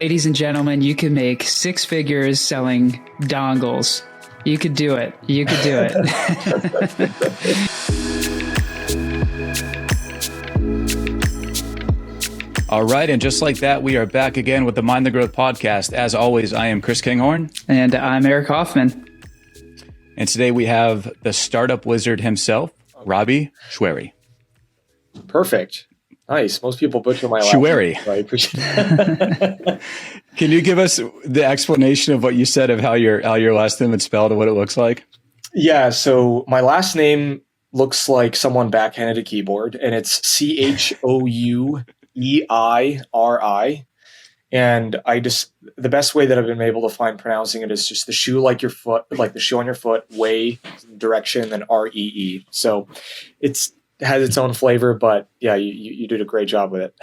Ladies and gentlemen, you can make six figures selling dongles. You could do it. You could do it. All right. And just like that, we are back again with the Mind the Growth podcast. As always, I am Chris Kinghorn. And I'm Eric Hoffman. And today we have the startup wizard himself, Robby Choueiri. Perfect. Nice. Most people butcher my last Choueiri. name, so I appreciate it. Can you give us the explanation of what you said of how your last name is spelled and what it looks like? Yeah. So my last name looks like someone backhanded a keyboard, and it's Choueiri. And the best way that I've been able to find pronouncing it is just the shoe like your foot, like the shoe on your foot, way, direction, then REE. So it has its own flavor, but yeah, you did a great job with it.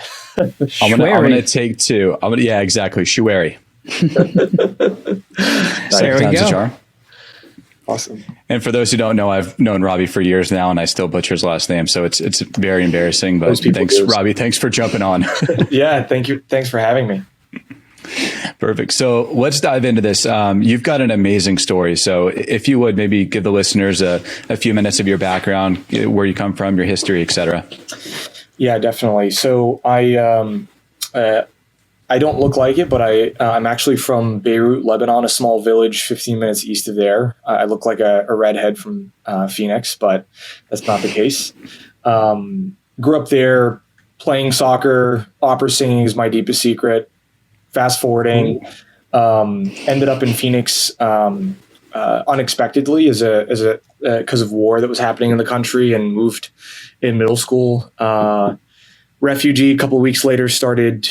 I'm gonna take two. Yeah, exactly. Choueiri. There we go. Awesome. And for those who don't know, I've known Robby for years now, and I still butcher his last name, so it's very embarrassing. But thanks, Robby. Thanks for jumping on. Yeah, thank you. Thanks for having me. Perfect. So let's dive into this. You've got an amazing story. So if you would maybe give the listeners a few minutes of your background, where you come from, your history, et cetera. Yeah, definitely. So I don't look like it, but I'm actually from Beirut, Lebanon, a small village 15 minutes east of there. I look like a redhead from Phoenix, but that's not the case. Grew up there playing soccer. Opera singing is my deepest secret. Fast forwarding, ended up in Phoenix unexpectedly because of war that was happening in the country, and moved in middle school. Refugee. A couple of weeks later, started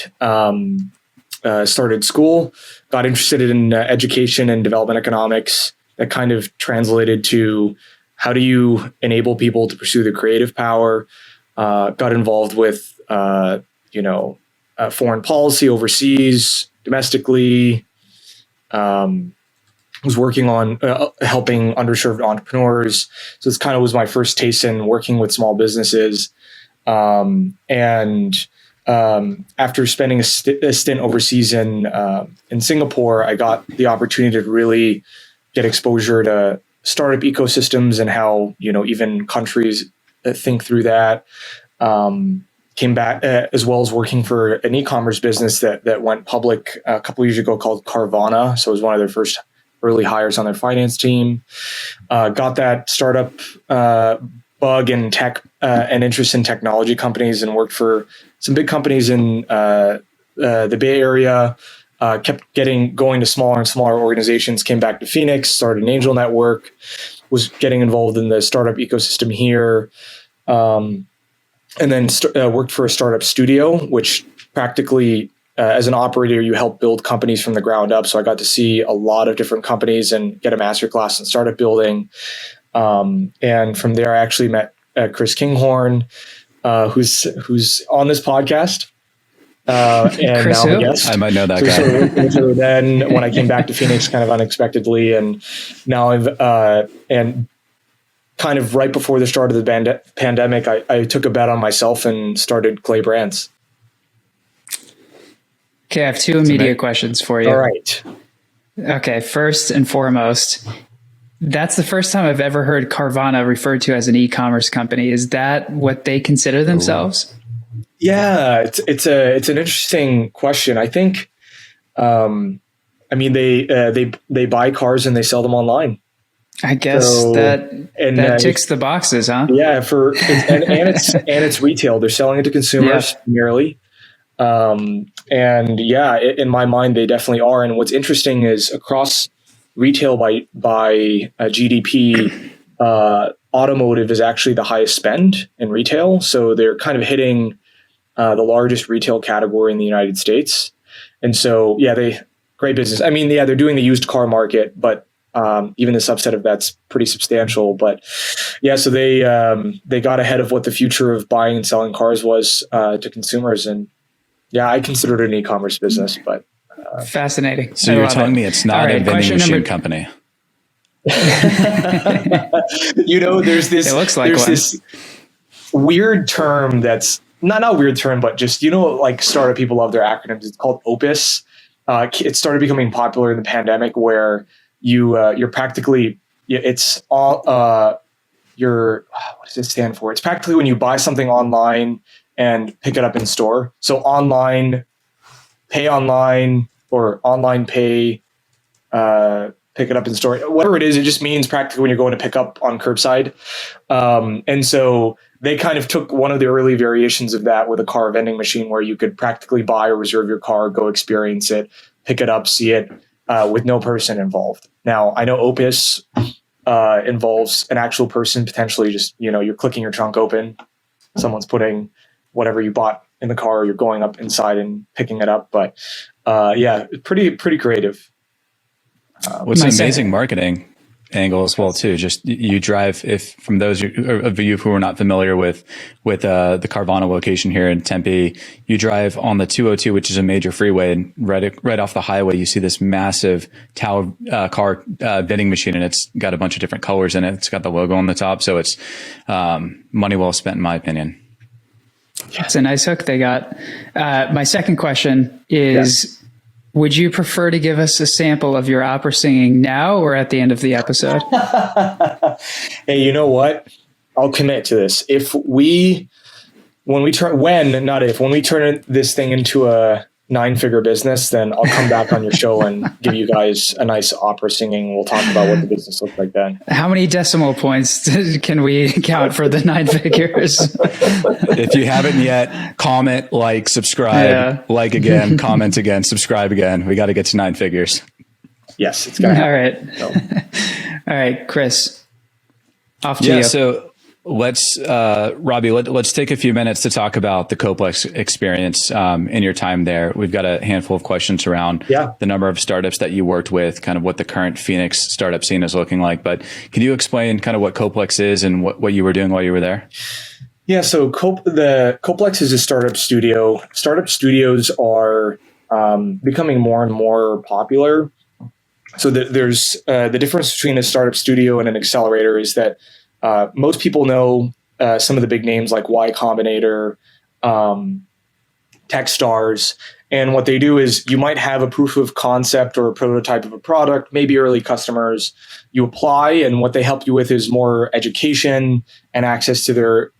school. Got interested in education and development economics. That kind of translated to how do you enable people to pursue their creative power. Got involved with foreign policy overseas, domestically. Was working on helping underserved entrepreneurs. So this kind of was my first taste in working with small businesses. After spending a stint overseas in Singapore, I got the opportunity to really get exposure to startup ecosystems and how, even countries think through that. Came back as well as working for an e-commerce business that went public a couple of years ago called Carvana. So it was one of their first early hires on their finance team. Got that startup bug in tech and interest in technology companies, and worked for some big companies in the Bay Area. Kept going to smaller and smaller organizations. Came back to Phoenix, started an Angel Network. Was getting involved in the startup ecosystem here. And then worked for a startup studio, which practically, as an operator, you help build companies from the ground up. So I got to see a lot of different companies and get a masterclass in startup building. And from there, I actually met Chris Kinghorn, who's on this podcast. And Chris, now I'm a guest. I might know that guy. So then when I came back to Phoenix kind of unexpectedly, and now and kind of right before the start of the pandemic, I took a bet on myself and started Clay Brands. Okay, I have two immediate questions for you. All right. Okay, first and foremost, that's the first time I've ever heard Carvana referred to as an e-commerce company. Is that what they consider themselves? Yeah, it's an interesting question. I think, they buy cars and they sell them online. I guess that ticks the boxes, huh? Yeah, it's retail. They're selling it to consumers primarily. In my mind, they definitely are. And what's interesting is across retail by GDP, automotive is actually the highest spend in retail. So they're kind of hitting the largest retail category in the United States. And so, great business. They're doing the used car market, but even the subset of that's pretty substantial. But so they got ahead of what the future of buying and selling cars was to consumers. And I consider it an e-commerce business, but fascinating. So you're telling me it's not a vending machine company? There's this. It looks like this weird term that's not a weird term, but just like startup people love their acronyms. It's called OPUS. it started becoming popular in the pandemic, where you're practically, it's all what does it stand for? It's practically when you buy something online and pick it up in store. So online, pay online, or online pay, pick it up in store. Whatever it is, it just means practically when you're going to pick up on curbside. And so they kind of took one of the early variations of that with a car vending machine, where you could practically buy or reserve your car, go experience it, pick it up, see it, with no person involved. Now, I know Opus involves an actual person, potentially just, you're clicking your trunk open, someone's putting whatever you bought in the car, you're going up inside and picking it up. But yeah, pretty creative. What's an amazing marketing angle as well too. Just you drive, if from those of you who are not familiar with the Carvana location here in Tempe, you drive on the 202, which is a major freeway, and right off the highway, you see this massive car vending machine, and it's got a bunch of different colors in it. It's got the logo on the top, so it's money well spent, in my opinion. It's a nice hook they got. My second question is, would you prefer to give us a sample of your opera singing now or at the end of the episode? Hey, you know what? I'll commit to this. When we turn this thing into a 9-figure business, then I'll come back on your show and give you guys a nice opera singing. We'll talk about what the business looks like then. How many decimal points can we count for the 9 figures? If you haven't yet, comment, like, subscribe, like again, comment again, subscribe again. We got to get to 9 figures. Yes, it's going to happen. All right. All right, Chris, off to you. So let's, Robby, let's take a few minutes to talk about the Coplex experience in your time there. We've got a handful of questions around the number of startups that you worked with, kind of what the current Phoenix startup scene is looking like. But can you explain kind of what Coplex is and what you were doing while you were there? Yeah, so the Coplex is a startup studio. Startup studios are becoming more and more popular. So there's the difference between a startup studio and an accelerator is that most people know some of the big names like Y Combinator, Techstars, and what they do is you might have a proof of concept or a prototype of a product, maybe early customers. You apply, and what they help you with is more education and access to their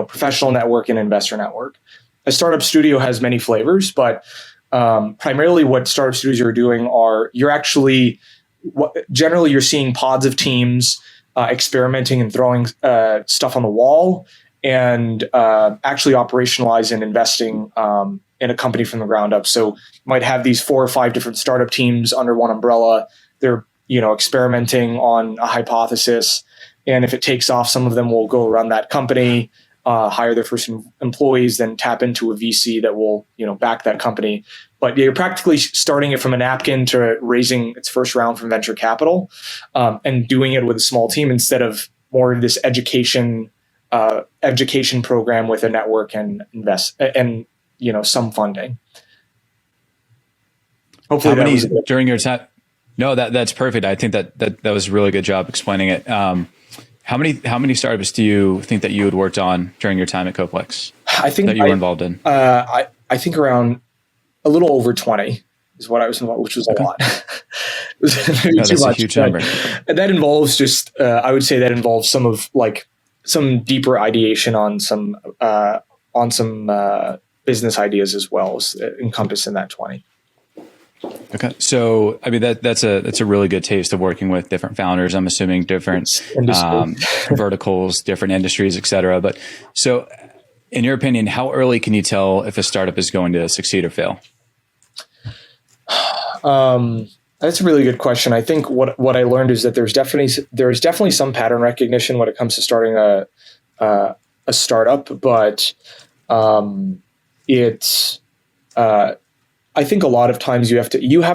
professional network and investor network. A startup studio has many flavors, but primarily what startup studios are doing generally you're seeing pods of teams experimenting and throwing stuff on the wall, and actually operationalize and investing in a company from the ground up. So you might have these 4 or 5 different startup teams under one umbrella. They're experimenting on a hypothesis, and if it takes off, some of them will go run that company, hire their first employees, then tap into a VC that will back that company. But you're practically starting it from a napkin to raising its first round from venture capital, and doing it with a small team instead of more of this education program with a network and some funding. Hopefully, during your time? No, that's perfect. I think that was a really good job explaining it. How many startups do you think that you had worked on during your time at Coplex? I think that you were involved in. I think around a little over 20 is what I was involved, which was a lot. It was that's a huge number. And that involves I would say that involves some deeper ideation on some business ideas as well as encompassed in that 20. Okay. So, I mean, that's a really good taste of working with different founders. I'm assuming different verticals, different industries, et cetera. But so in your opinion, how early can you tell if a startup is going to succeed or fail? That's a really good question. I think what I learned is that there's definitely some pattern recognition when it comes to starting a startup, but I think a lot of times you have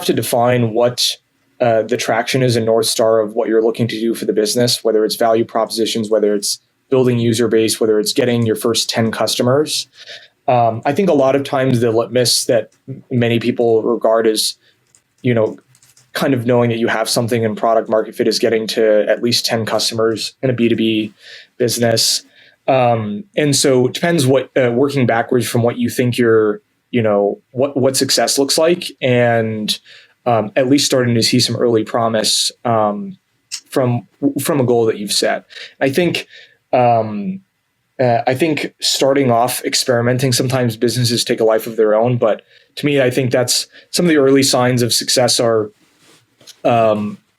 to define what the traction is, a North Star of what you're looking to do for the business, whether it's value propositions, whether it's building user base, whether it's getting your first 10 customers. I think a lot of times the litmus that many people regard as, kind of knowing that you have something in product market fit is getting to at least 10 customers in a B2B business. And so it depends working backwards from what you think your what success looks like, and at least starting to see some early promise from a goal that you've set. I think starting off experimenting, sometimes businesses take a life of their own, but to me, I think that's some of the early signs of success are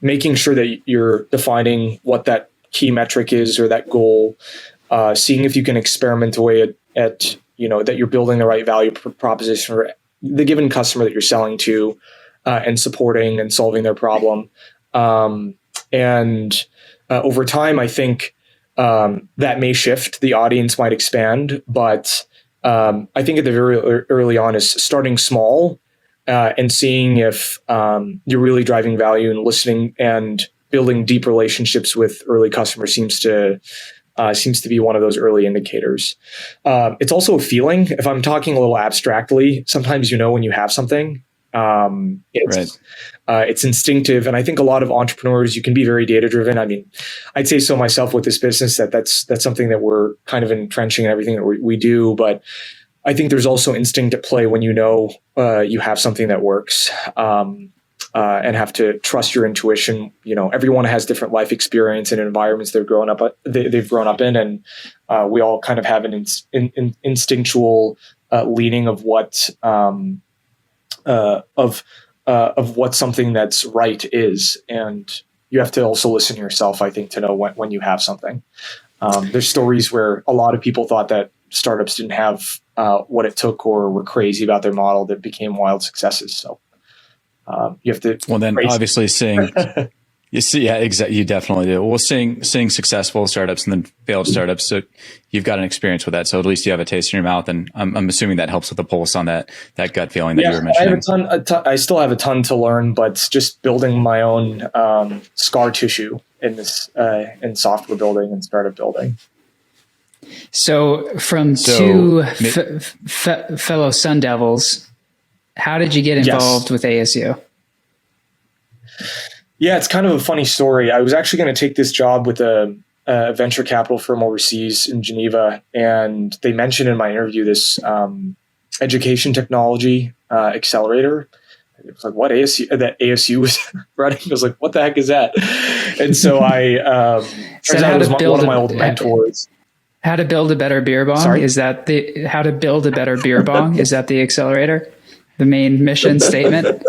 making sure that you're defining what that key metric is or that goal, seeing if you can experiment away at that you're building the right value proposition for the given customer that you're selling to, and supporting and solving their problem. And over time, I think that may shift. The audience might expand, but I think at the very early on is starting small and seeing if you're really driving value and listening and building deep relationships with early customers seems to be one of those early indicators. It's also a feeling. If I'm talking a little abstractly, sometimes when you have something. It's instinctive, and I think a lot of entrepreneurs, you can be very data driven. I mean, I'd say so myself with this business that's something that we're kind of entrenching in everything that we do. But I think there's also instinct at play when you have something that works, and have to trust your intuition. Everyone has different life experience and environments they've grown up in, and we all kind of have an instinctual leaning of what. Of what something that's right is, and you have to also listen to yourself, I think, to know when you have something. There's stories where a lot of people thought that startups didn't have what it took or were crazy about their model that became wild successes. So you have to. Well, then obviously seeing. You see, yeah, exactly. You definitely do. Well, seeing successful startups and then failed startups, so you've got an experience with that. So at least you have a taste in your mouth, and I'm assuming that helps with the pulse on that gut feeling that you were mentioning. I still have a ton to learn, but just building my own scar tissue in this in software building and startup building. So from two fellow Sun Devils, how did you get involved with ASU? Yeah, it's kind of a funny story. I was actually going to take this job with a venture capital firm overseas in Geneva, and they mentioned in my interview this education technology accelerator. It was like, what ASU was running? I was like, what the heck is that? And so I turns out it was one of my old mentors. How to build a better beer bong? Sorry? Is that how to build a better beer bong? Is that the accelerator? The main mission statement?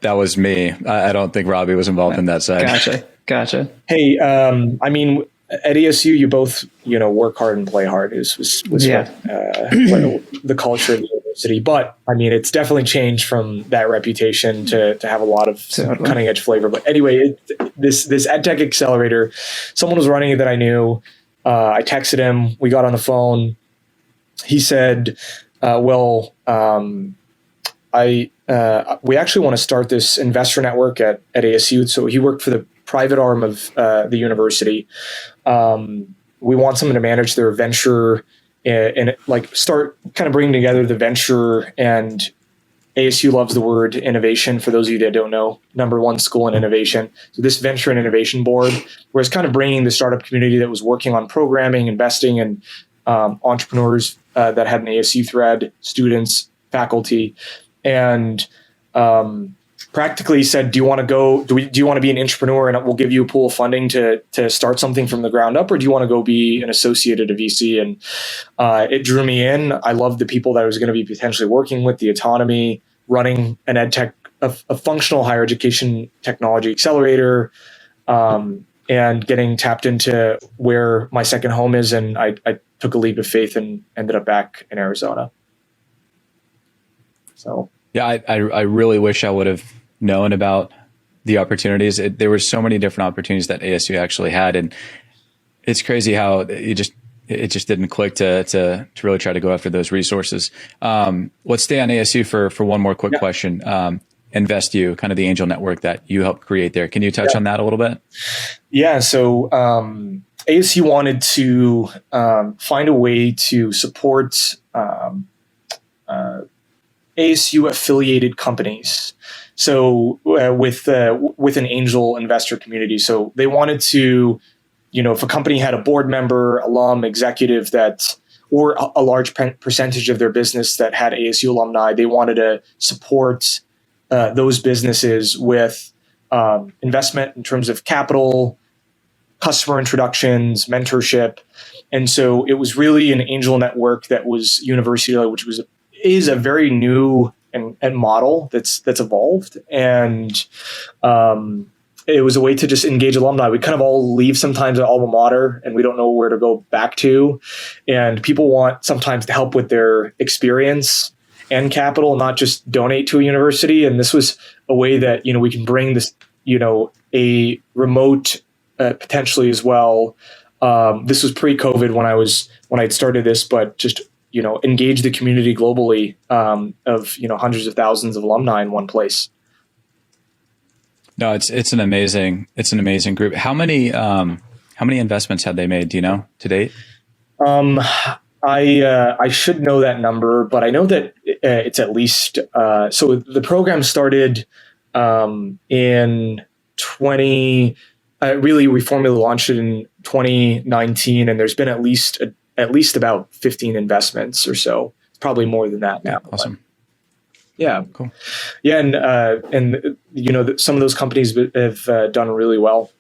That was me. I don't think Robby was involved in that side. Gotcha. Hey, I mean, at ASU, you both work hard and play hard. Was the culture of the university. But I mean, it's definitely changed from that reputation to have a lot of cutting edge flavor. But anyway, this EdTech accelerator, someone was running it that I knew. I texted him. We got on the phone. He said, we actually want to start this investor network at ASU. So he worked for the private arm of the university. We want someone to manage their venture and start kind of bringing together the venture, and ASU loves the word innovation. For those of you that don't know, #1 school in innovation. So this venture and innovation board was kind of bringing the startup community that was working on programming, investing, and entrepreneurs that had an ASU thread, students, faculty, and practically said, do you want to go, do you want to be an entrepreneur and we'll give you a pool of funding to start something from the ground up, or do you want to go be an associate at a VC? And it drew me in. I loved the people that I was going to be potentially working with, the autonomy, running an ed tech, a functional higher education technology accelerator, and getting tapped into where my second home is. And I took a leap of faith and ended up back in Arizona. So yeah, I really wish I would have known about the opportunities. There were so many different opportunities that ASU actually had, and it's crazy how it just didn't click to really try to go after those resources. Let's stay on ASU for one more quick question. InvestU, kind of the angel network that you helped create there. Can you touch on that a little bit? Yeah. So ASU wanted to find a way to support ASU affiliated companies. So with an angel investor community. So they wanted to, if a company had a board member, alum, executive that or a large percentage of their business that had ASU alumni. They wanted to support those businesses with investment in terms of capital, customer introductions, mentorship. And so it was really an angel network that was university-led, which is a very new and model that's evolved. And it was a way to just engage alumni. We kind of all leave sometimes at alma mater and we don't know where to go back to. And people want sometimes to help with their experience and capital, not just donate to a university. And this was a way that, we can bring this, a remote potentially as well. This was pre-COVID when I'd started this, but just, engage the community globally of, hundreds of thousands of alumni in one place. No, it's an amazing group. How many investments had they made? Do you know to date? I should know that number, but I know that it's at least. So the program started in 20. Really, we formally launched it in 2019, and there's been at least about 15 investments or so. It's probably more than that now. Awesome. Yeah. Cool. Yeah. And some of those companies have done really well.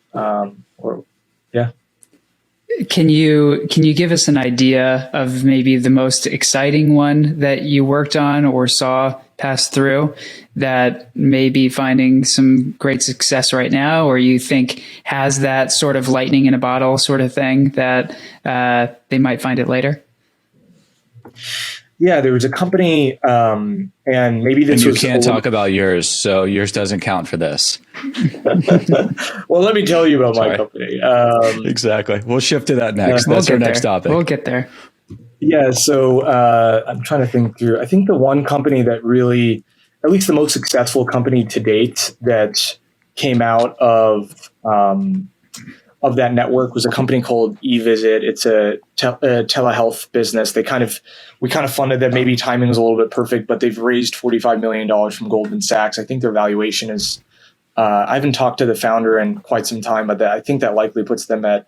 Can you give us an idea of maybe the most exciting one that you worked on or saw pass through that may be finding some great success right now, or you think has that sort of lightning in a bottle sort of thing that they might find it later? Yeah, there was a company, and maybe this was... You can't talk about yours, so yours doesn't count for this. Well, let me tell you about my company. Exactly. We'll shift to that next. That's our next topic. We'll get there. Yeah, so I'm trying to think through. I think the one company that really, at least the most successful company to date that came out of that network was a company called EVisit. It's a telehealth business. We kind of funded them. Maybe timing was a little bit perfect, but they've raised $45 million from Goldman Sachs. I think their valuation is, I haven't talked to the founder in quite some time, but I think that likely puts them at,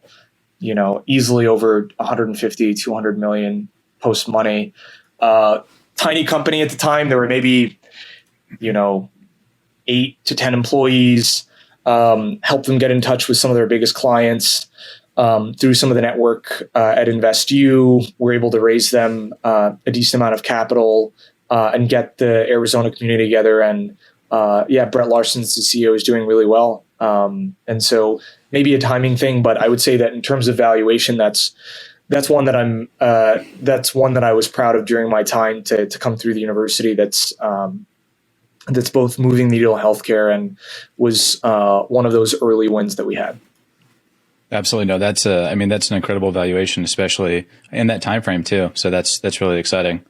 easily over 150, 200 million post money. Tiny company at the time. There were maybe, 8 to 10 employees. Help them get in touch with some of their biggest clients through some of the network at InvestU. We're able to raise them a decent amount of capital and get the Arizona community together. And Brett Larson's the CEO, is doing really well. And so maybe a timing thing, but I would say that in terms of valuation, that's one that I was proud of during my time to come through the university. That's both moving the needle in healthcare and was one of those early wins that we had. Absolutely. No, that's an incredible valuation, especially in that time frame too. So that's really exciting.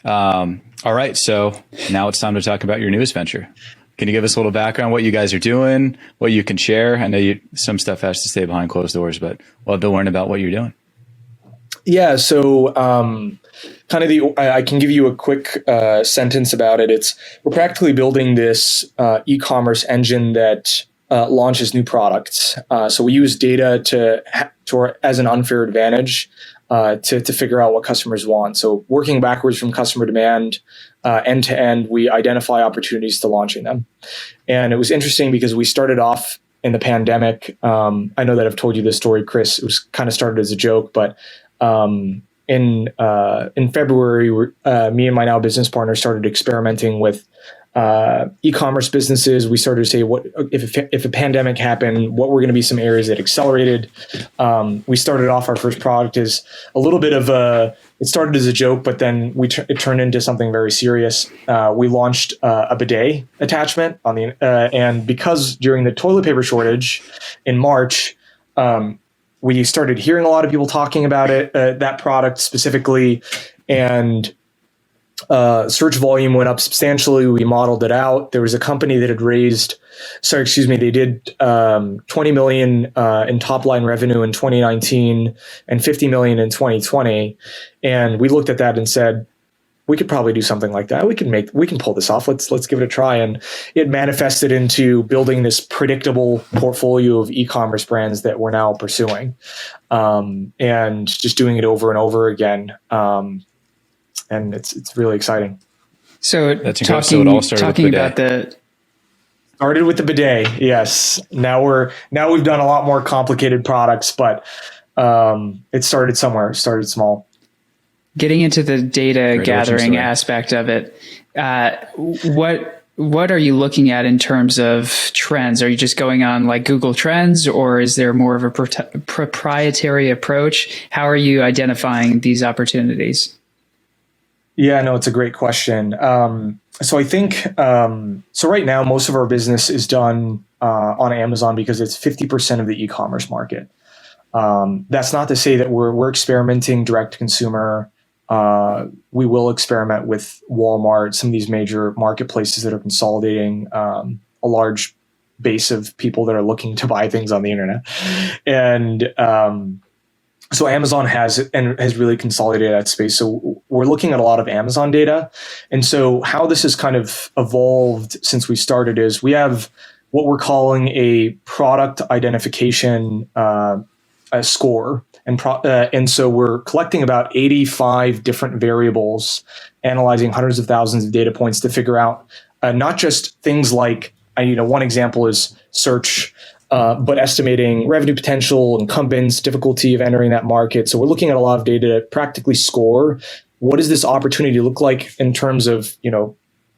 All right. So now it's time to talk about your newest venture. Can you give us a little background, what you guys are doing, what you can share? I know some stuff has to stay behind closed doors, but we'll have to learn about what you're doing. Yeah. So, I can give you a quick sentence about it. We're practically building this e-commerce engine that launches new products. So we use data as an unfair advantage to figure out what customers want. So working backwards from customer demand end to end, we identify opportunities to launching them. And it was interesting because we started off in the pandemic. I know that I've told you this story, Chris. It was kind of started as a joke, but in February, me and my now business partner started experimenting with e-commerce businesses. We started to say, what if a pandemic happened, what were going to be some areas that accelerated? We started off our first product as a little bit of it started as a joke, but then it turned into something very serious. We launched a bidet attachment and because during the toilet paper shortage in March, we started hearing a lot of people talking about it, that product specifically, and search volume went up substantially. We modeled it out. There was a company that had they did 20 million in top line revenue in 2019 and 50 million in 2020. And we looked at that and said, we could probably do something like that. We can pull this off. Let's give it a try. And it manifested into building this predictable portfolio of e-commerce brands that we're now pursuing, and just doing it over and over again. And it's really exciting. So that's incredible. So it all started with started with the bidet. Yes. Now we've done a lot more complicated products, but it started somewhere. It started small. Getting into the data gathering aspect of it, what are you looking at in terms of trends? Are you just going on like Google Trends, or is there more of a proprietary approach? How are you identifying these opportunities? Yeah, no, it's a great question. So I think, so right now, most of our business is done on Amazon because it's 50% of the e-commerce market. That's not to say that we're experimenting direct to consumer. We will experiment with Walmart, some of these major marketplaces that are consolidating a large base of people that are looking to buy things on the internet. And so Amazon has really consolidated that space. So we're looking at a lot of Amazon data. And so how this has kind of evolved since we started is we have what we're calling a product identification score. And so we're collecting about 85 different variables, analyzing hundreds of thousands of data points to figure out not just things like, one example is search, but estimating revenue potential, incumbents, difficulty of entering that market. So we're looking at a lot of data to practically score what does this opportunity look like in terms of,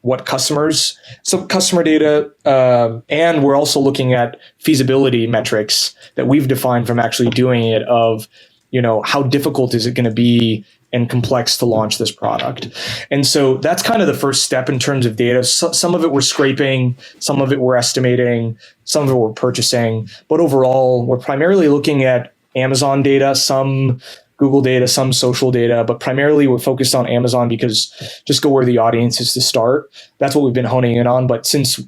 what customers, so customer data, and we're also looking at feasibility metrics that we've defined from actually doing it of, how difficult is it going to be and complex to launch this product. And so that's kind of the first step in terms of data. So, some of it we're scraping, some of it we're estimating, some of it we're purchasing, but overall we're primarily looking at Amazon data, some Google data, some social data, but primarily we're focused on Amazon because just go where the audience is to start. That's what we've been honing in on. But since,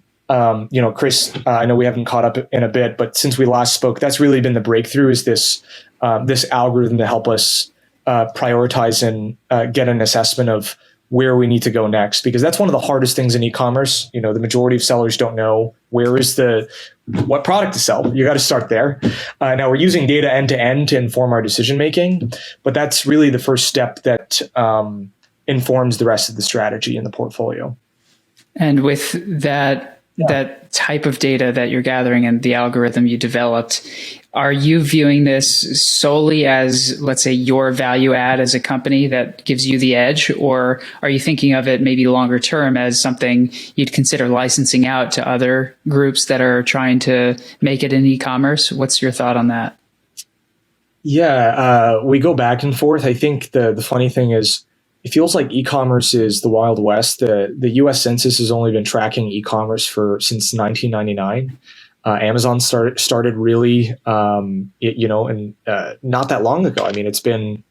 Chris, I know we haven't caught up in a bit, but since we last spoke, that's really been the breakthrough is this algorithm to help us prioritize and get an assessment of where we need to go next, because that's one of the hardest things in e-commerce. The majority of sellers don't know what product to sell. You got to start there. Now we're using data end to end to inform our decision making, but that's really the first step that informs the rest of the strategy in the portfolio. And with that type of data that you're gathering and the algorithm you developed, are you viewing this solely as, let's say, your value add as a company that gives you the edge? Or are you thinking of it maybe longer term as something you'd consider licensing out to other groups that are trying to make it in e-commerce? What's your thought on that? Yeah, we go back and forth. I think the funny thing is, it feels like e-commerce is the Wild West. The U.S. Census has only been tracking e-commerce since 1999. Amazon started really, not that long ago. I mean, it's been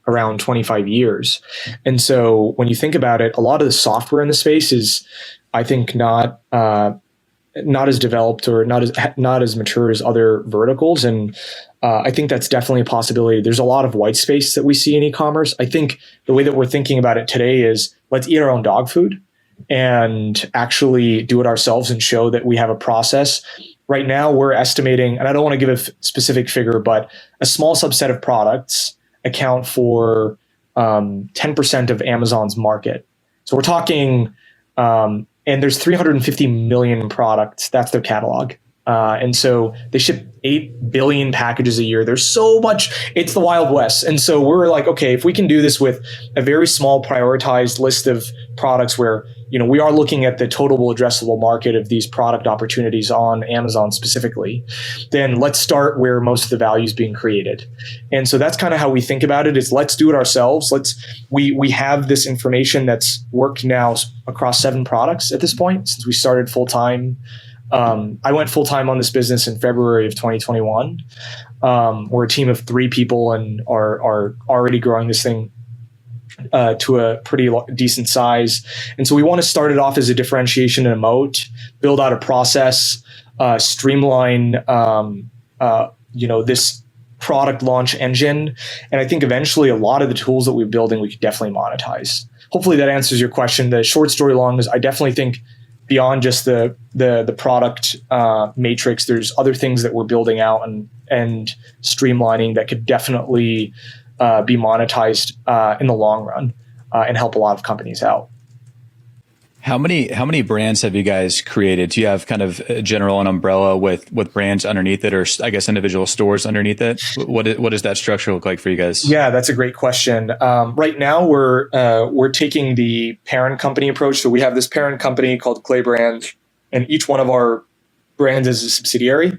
around 25 years. And so when you think about it, a lot of the software in the space is, I think, not as developed or not as mature as other verticals. And I think that's definitely a possibility. There's a lot of white space that we see in e-commerce. I think the way that we're thinking about it today is let's eat our own dog food and actually do it ourselves and show that we have a process. Right now, we're estimating, and I don't want to give a specific figure, but a small subset of products account for 10% of Amazon's market. So we're talking, and there's 350 million products. That's their catalog. And so they ship 8 billion packages a year. There's so much, it's the Wild West. And so we're like, okay, if we can do this with a very small prioritized list of products where, we are looking at the total addressable market of these product opportunities on Amazon specifically, then let's start where most of the value is being created. And so that's kind of how we think about it is let's do it ourselves. We have this information that's worked now across 7 products at this point since we started full time. I went full time on this business in February of 2021. We're a team of 3 people and are already growing this thing to a pretty decent size. And so we want to start it off as a differentiation and a moat, build out a process, streamline, this product launch engine. And I think eventually a lot of the tools that we're building, we could definitely monetize. hopefully that answers your question. The short story long is I definitely think beyond just the product matrix, there's other things that we're building out and streamlining that could definitely be monetized in the long run and help a lot of companies out. How many brands have you guys created? Do you have kind of a general an umbrella with brands underneath it, or I guess individual stores underneath it? What does that structure look like for you guys? Yeah, that's a great question. Right now, we're taking the parent company approach. So we have this parent company called Clay Brands, and each one of our brands is a subsidiary.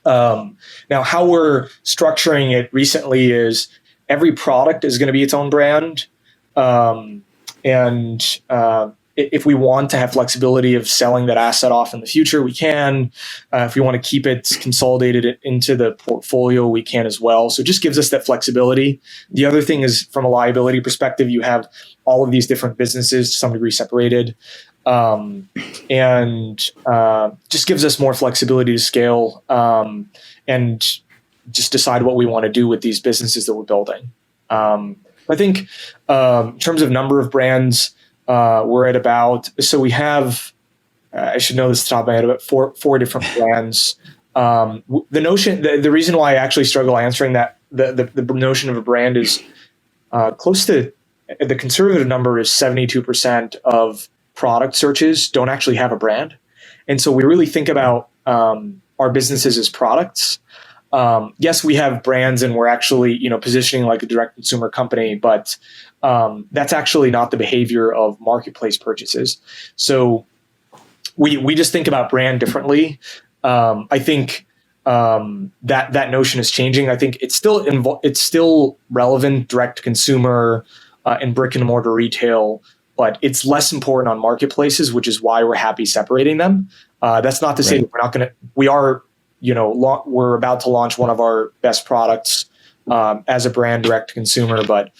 Now, how we're structuring it recently is every product is going to be its own brand, and if we want to have flexibility of selling that asset off in the future, we can. If we want to keep it consolidated into the portfolio, we can as well. So it just gives us that flexibility. The other thing is, from a liability perspective, you have all of these different businesses to some degree separated, and just gives us more flexibility to scale and just decide what we want to do with these businesses that we're building. I think in terms of number of brands, we're at about, so we have, I should know this off the top of my head, about four different brands. The reason why I actually struggle answering that, the notion of a brand is close to, the conservative number is 72% of product searches don't actually have a brand. And so we really think about our businesses as products. Yes, we have brands and we're actually, positioning like a direct consumer company, but that's actually not the behavior of marketplace purchases. So we just think about brand differently. I think that notion is changing. I think it's still relevant direct to consumer and brick and mortar retail, but it's less important on marketplaces, which is why we're happy separating them. That's not to say that we're not going to. We're about to launch one of our best products as a brand direct to consumer, but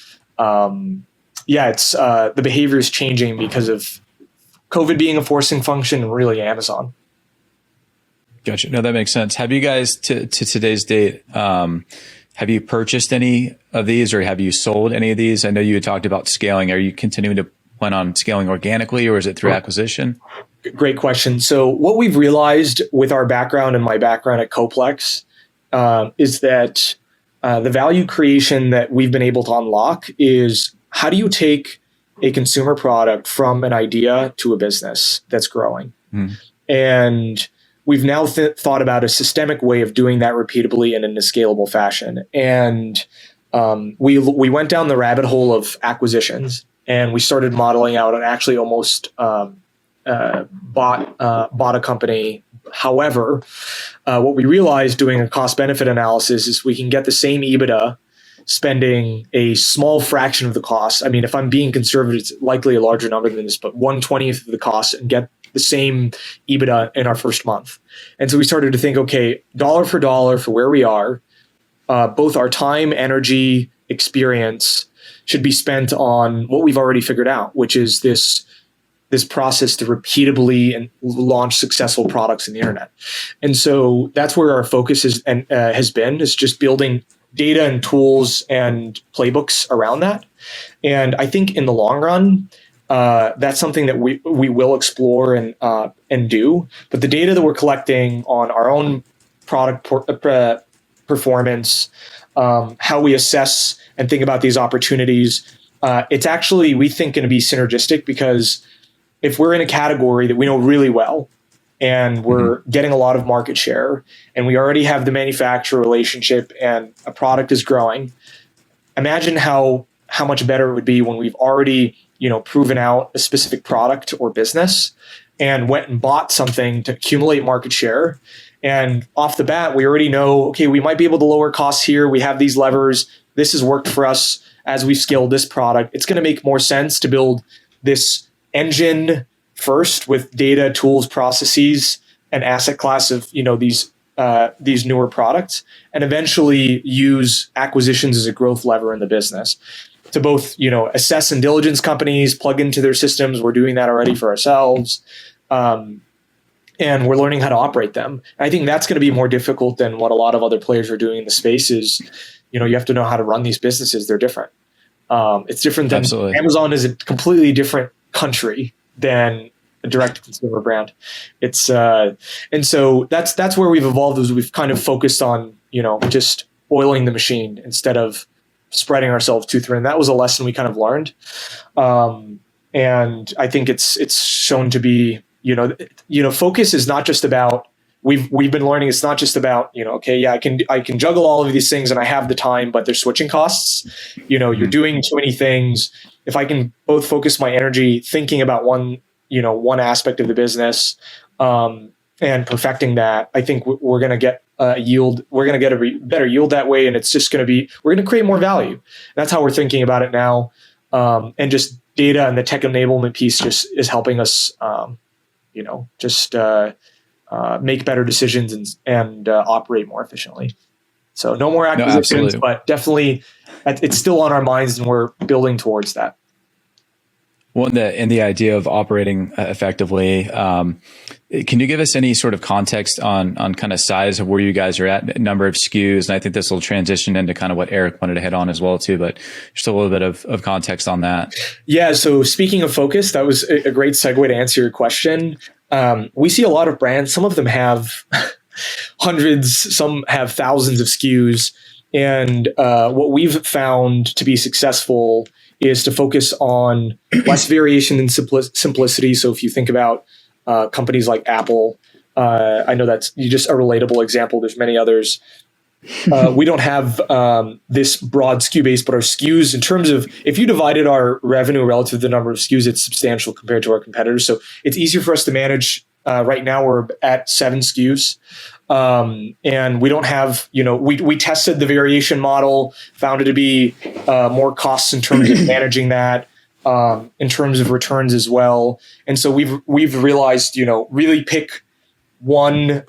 it's the behavior is changing because of COVID being a forcing function and really Amazon. Gotcha. No, that makes sense. Have you guys to today's date, have you purchased any of these or have you sold any of these? I know you had talked about scaling. Are you continuing to plan on scaling organically or is it through acquisition? Great question. So what we've realized with our background and my background at Coplex is that the value creation that we've been able to unlock is how do you take a consumer product from an idea to a business that's growing? And we've now thought about a systemic way of doing that repeatably and in a scalable fashion. And we went down the rabbit hole of acquisitions and we started modeling out and actually almost bought a company. However, what we realized doing a cost benefit analysis is we can get the same EBITDA spending a small fraction of the cost. I mean, if I'm being conservative, it's likely a larger number than this, but 1/20th of the cost and get the same EBITDA in our first month. And so we started to think, okay, dollar for dollar for where we are, both our time, energy, experience should be spent on what we've already figured out, which is this process to repeatably and launch successful products in the internet. And so that's where our focus has been just building data and tools and playbooks around that. And I think in the long run, that's something that we will explore and do. But the data that we're collecting on our own product performance, how we assess and think about these opportunities, it's actually, we think, going to be synergistic because if we're in a category that we know really well and we're getting a lot of market share and we already have the manufacturer relationship and a product is growing, imagine how much better it would be when we've already, proven out a specific product or business and went and bought something to accumulate market share. And off the bat, we already know, okay, we might be able to lower costs here. We have these levers. This has worked for us as we've scaled this product. It's going to make more sense to build this engine first with data, tools, processes, and asset class of these newer products, and eventually use acquisitions as a growth lever in the business to both assess and diligence companies, plug into their systems. We're doing that already for ourselves, and we're learning how to operate them. I think that's going to be more difficult than what a lot of other players are doing in the space. Is you have to know how to run these businesses. They're different. It's different than Absolutely. Amazon is a completely different country than a direct to consumer brand. It's and so that's where we've evolved, is we've kind of focused on, just oiling the machine instead of spreading ourselves too thin. And that was a lesson we kind of learned. And I think it's shown to be, focus is not just about, we've been learning, it's not just about, okay, yeah, I can juggle all of these things and I have the time, but there's switching costs. You're doing too many things. If I can both focus my energy thinking about one aspect of the business, and perfecting that, I think we're going to get a yield. We're going to get a better yield that way. And it's just going to be, we're going to create more value. That's how we're thinking about it now. And just data and the tech enablement piece just is helping us, make better decisions and operate more efficiently. So no more acquisitions, but definitely it's still on our minds and we're building towards that. Well, and the idea of operating effectively, can you give us any sort of context on kind of size of where you guys are at, number of SKUs? And I think this will transition into kind of what Eric wanted to hit on as well too, but just a little bit of context on that. Yeah. So speaking of focus, that was a great segue to answer your question. We see a lot of brands. Some of them have hundreds, some have thousands of SKUs. And what we've found to be successful is to focus on less variation and simplicity. So if you think about companies like Apple, I know that's just a relatable example. There's many others. We don't have this broad SKU base, but our SKUs, in terms of, if you divided our revenue relative to the number of SKUs, it's substantial compared to our competitors. So it's easier for us to manage. Right now we're at 7 SKUs. And we don't have, we tested the variation model, found it to be more costs in terms of managing that, in terms of returns as well. And so we've realized, really pick one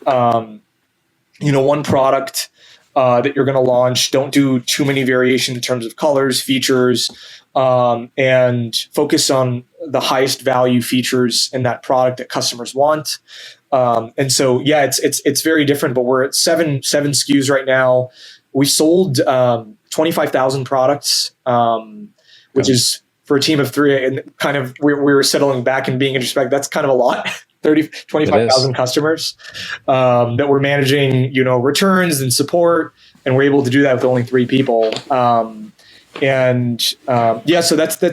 product that you're going to launch. Don't do too many variations in terms of colors, features, and focus on the highest value features in that product that customers want. And so, yeah, it's very different, but we're at seven SKUs right now. We sold 25,000 products, which is, for a team of 3, and kind of we were settling back and being introspective. That's kind of a lot. 25,000 customers that we're managing, returns and support, and we're able to do that with only 3 people. So that's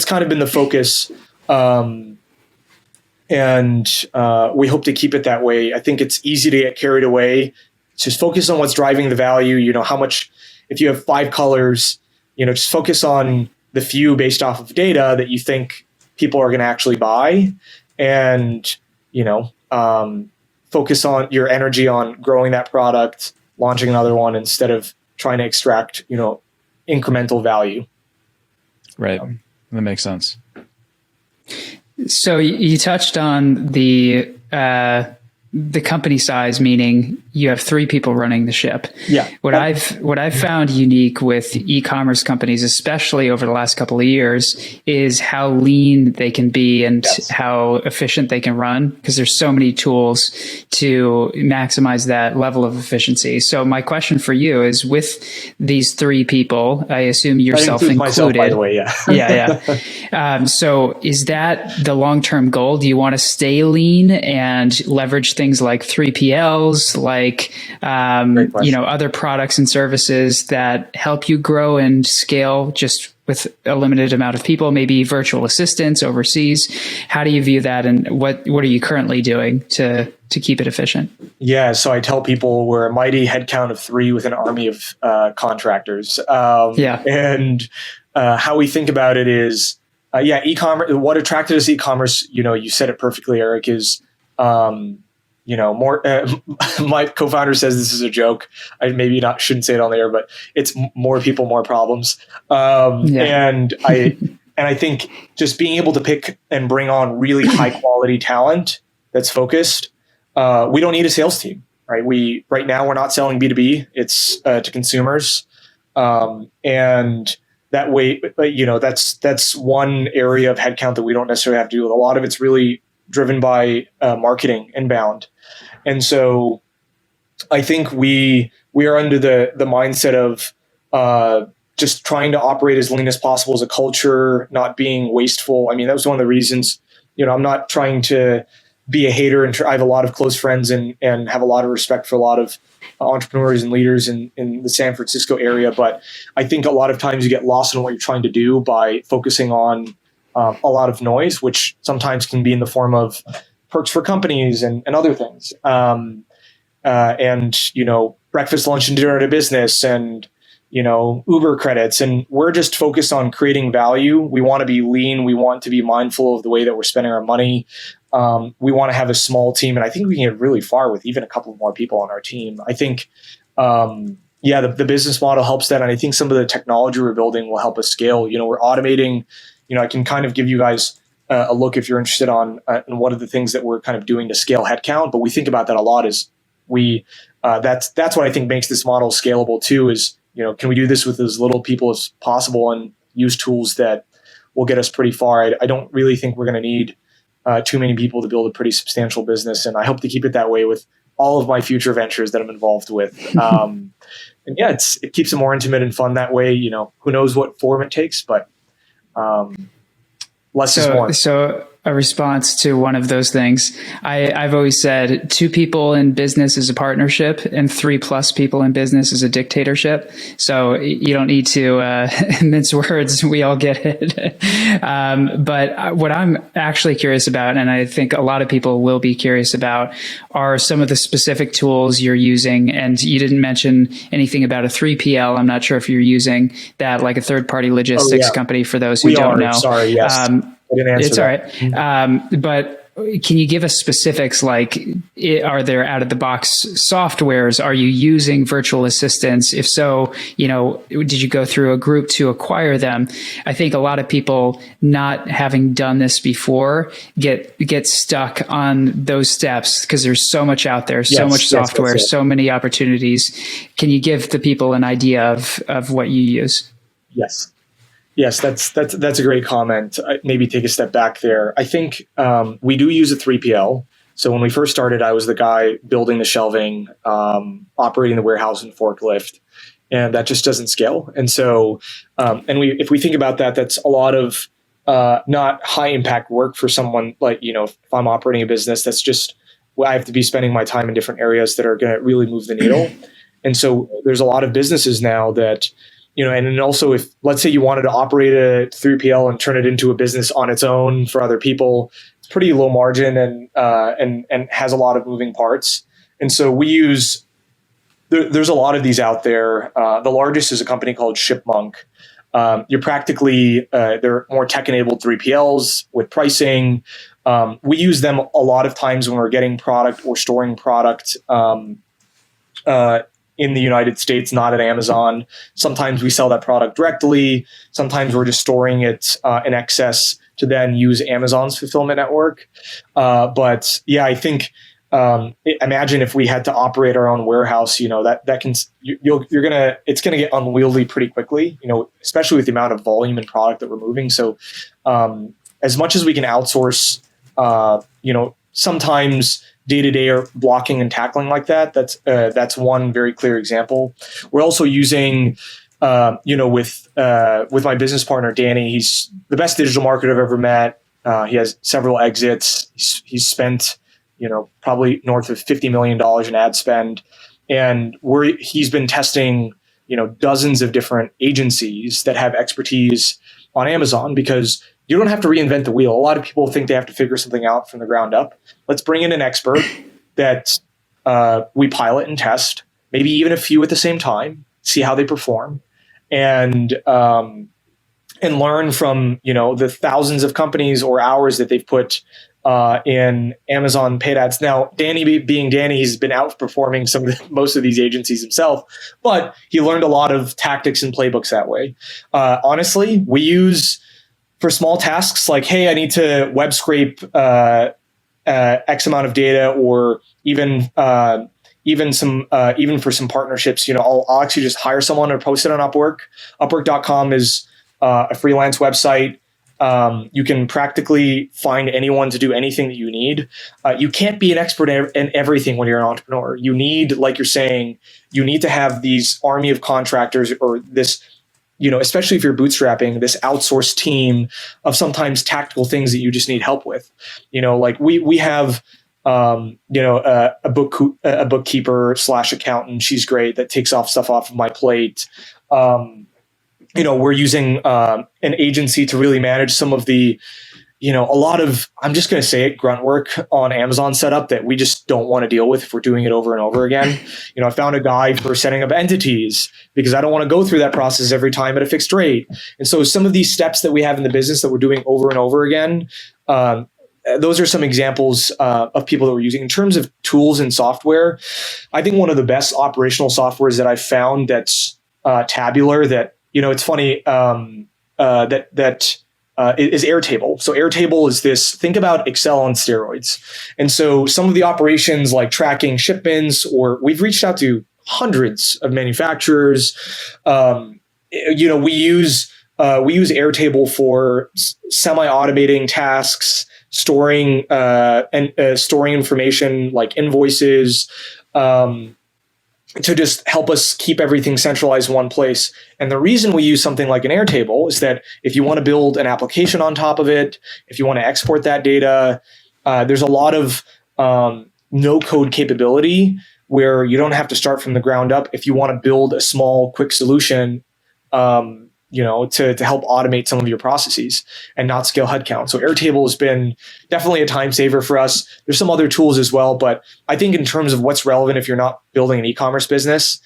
kind of been the focus. And we hope to keep it that way. I think it's easy to get carried away. Just focus on what's driving the value. How much, if you have 5 colors, just focus on the few based off of data that you think people are going to actually buy, and, focus on your energy on growing that product, launching another one, instead of trying to extract, incremental value. Right. That makes sense. So you touched on the company size, meaning you have 3 people running the ship. Yeah. What I've found unique with e-commerce companies, especially over the last couple of years, is how lean they can be and how efficient they can run, because there's so many tools to maximize that level of efficiency. So my question for you is, with these 3 people, I assume yourself included. Myself, by the way, yeah. Yeah. So is that the long-term goal? Do you want to stay lean and leverage things like 3PLs, like other products and services that help you grow and scale just with a limited amount of people, maybe virtual assistants overseas? How do you view that, and what are you currently doing to keep it efficient? Yeah, so I tell people we're a mighty headcount of 3 with an army of contractors. And how we think about it is, e-commerce. What attracted us to e-commerce, you said it perfectly, Eric, is more. My co-founder says this is a joke. I maybe shouldn't say it on the air, but it's more people, more problems. And I think just being able to pick and bring on really high quality talent that's focused. We don't need a sales team, right? Right now we're not selling B2B. It's to consumers, and that way, that's one area of headcount that we don't necessarily have to do with. A lot of it's really driven by marketing inbound. And so I think we are under the mindset of just trying to operate as lean as possible as a culture, not being wasteful. I mean, that was one of the reasons, I'm not trying to be a hater, and I have a lot of close friends and have a lot of respect for a lot of entrepreneurs and leaders in the San Francisco area. But I think a lot of times you get lost in what you're trying to do by focusing on a lot of noise, which sometimes can be in the form of perks for companies and other things. And, breakfast, lunch, and dinner at a business, and, Uber credits. And we're just focused on creating value. We want to be lean. We want to be mindful of the way that we're spending our money. We want to have a small team. And I think we can get really far with even a couple more people on our team. I think, the business model helps that. And I think some of the technology we're building will help us scale. We're automating. I can kind of give you guys a look if you're interested on what are the things that we're kind of doing to scale headcount. But we think about that a lot. That's what I think makes this model scalable too, is, can we do this with as little people as possible and use tools that will get us pretty far? I don't really think we're going to need too many people to build a pretty substantial business. And I hope to keep it that way with all of my future ventures that I'm involved with. And it keeps it more intimate and fun that way. Who knows what form it takes, but less is more. So a response to one of those things, I've always said 2 people in business is a partnership and 3+ people in business is a dictatorship. So you don't need to mince words. We all get it. But what I'm actually curious about, and I think a lot of people will be curious about, are some of the specific tools you're using. And you didn't mention anything about a 3PL. I'm not sure if you're using that, like a third-party logistics company, for those who don't know. Sorry, yes. I didn't answer it's that. All right. But can you give us specifics? Like, are there out of the box softwares? Are you using virtual assistants? If so, did you go through a group to acquire them? I think a lot of people, not having done this before, get stuck on those steps because there's so much out there, so much software, so many opportunities. Can you give the people an idea of what you use? Yes, that's a great comment. Maybe take a step back there. I think we do use a 3PL. So when we first started, I was the guy building the shelving, operating the warehouse and forklift, and that just doesn't scale. And so, if we think about that, that's a lot of not high impact work for someone like, if I'm operating a business, that's just, I have to be spending my time in different areas that are going to really move the needle. And so there's a lot of businesses now that, and then also, if let's say you wanted to operate a 3PL and turn it into a business on its own for other people, it's pretty low margin and has a lot of moving parts. And so we use, there's a lot of these out there. The largest is a company called Shipmonk. You're practically, they're more tech-enabled 3PLs with pricing. We use them a lot of times when we're getting product or storing product in the United States, not at Amazon. Sometimes we sell that product directly. Sometimes we're just storing it in excess to then use Amazon's fulfillment network. But yeah, I think imagine if we had to operate our own warehouse. That can it's gonna get unwieldy pretty quickly. Especially with the amount of volume and product that we're moving. So as much as we can outsource, sometimes day-to-day or blocking and tackling like that. That's one very clear example. We're also using, with my business partner, Danny, he's the best digital marketer I've ever met. He has several exits. He's spent, probably north of $50 million in ad spend. And he's been testing, dozens of different agencies that have expertise on Amazon, because you don't have to reinvent the wheel. A lot of people think they have to figure something out from the ground up. Let's bring in an expert that we pilot and test, maybe even a few at the same time, see how they perform, and learn from the thousands of companies or hours that they've put in Amazon paid ads. Now, Danny being Danny, he's been outperforming most of these agencies himself, but he learned a lot of tactics and playbooks that way. Honestly, we use, for small tasks like, hey, I need to web scrape X amount of data, or even for some partnerships, I'll actually just hire someone or post it on Upwork. Upwork.com is a freelance website. You can practically find anyone to do anything that you need. You can't be an expert in everything when you're an entrepreneur. You need, like you're saying, you need to have these army of contractors, or this especially if you're bootstrapping, this outsourced team of sometimes tactical things that you just need help with. Like we have, a bookkeeper / accountant. She's great. That takes stuff off of my plate. We're using an agency to really manage some of the, a lot of, I'm just going to say it, grunt work on Amazon setup that we just don't want to deal with if we're doing it over and over again. I found a guy for setting up entities because I don't want to go through that process every time at a fixed rate. And so some of these steps that we have in the business that we're doing over and over again, those are some examples of people that we're using. In terms of tools and software, I think one of the best operational softwares that I've found that's tabular that, it's funny, is Airtable. So Airtable is this, think about Excel on steroids. And so some of the operations like tracking shipments, or we've reached out to hundreds of manufacturers. We use Airtable for semi-automating tasks, storing information like invoices, to just help us keep everything centralized in one place. And the reason we use something like an Airtable is that if you want to build an application on top of it, if you want to export that data, there's a lot of no-code capability where you don't have to start from the ground up if you want to build a small, quick solution, to help automate some of your processes and not scale headcount. So Airtable has been definitely a time saver for us. There's some other tools as well, but I think in terms of what's relevant if you're not building an e-commerce business,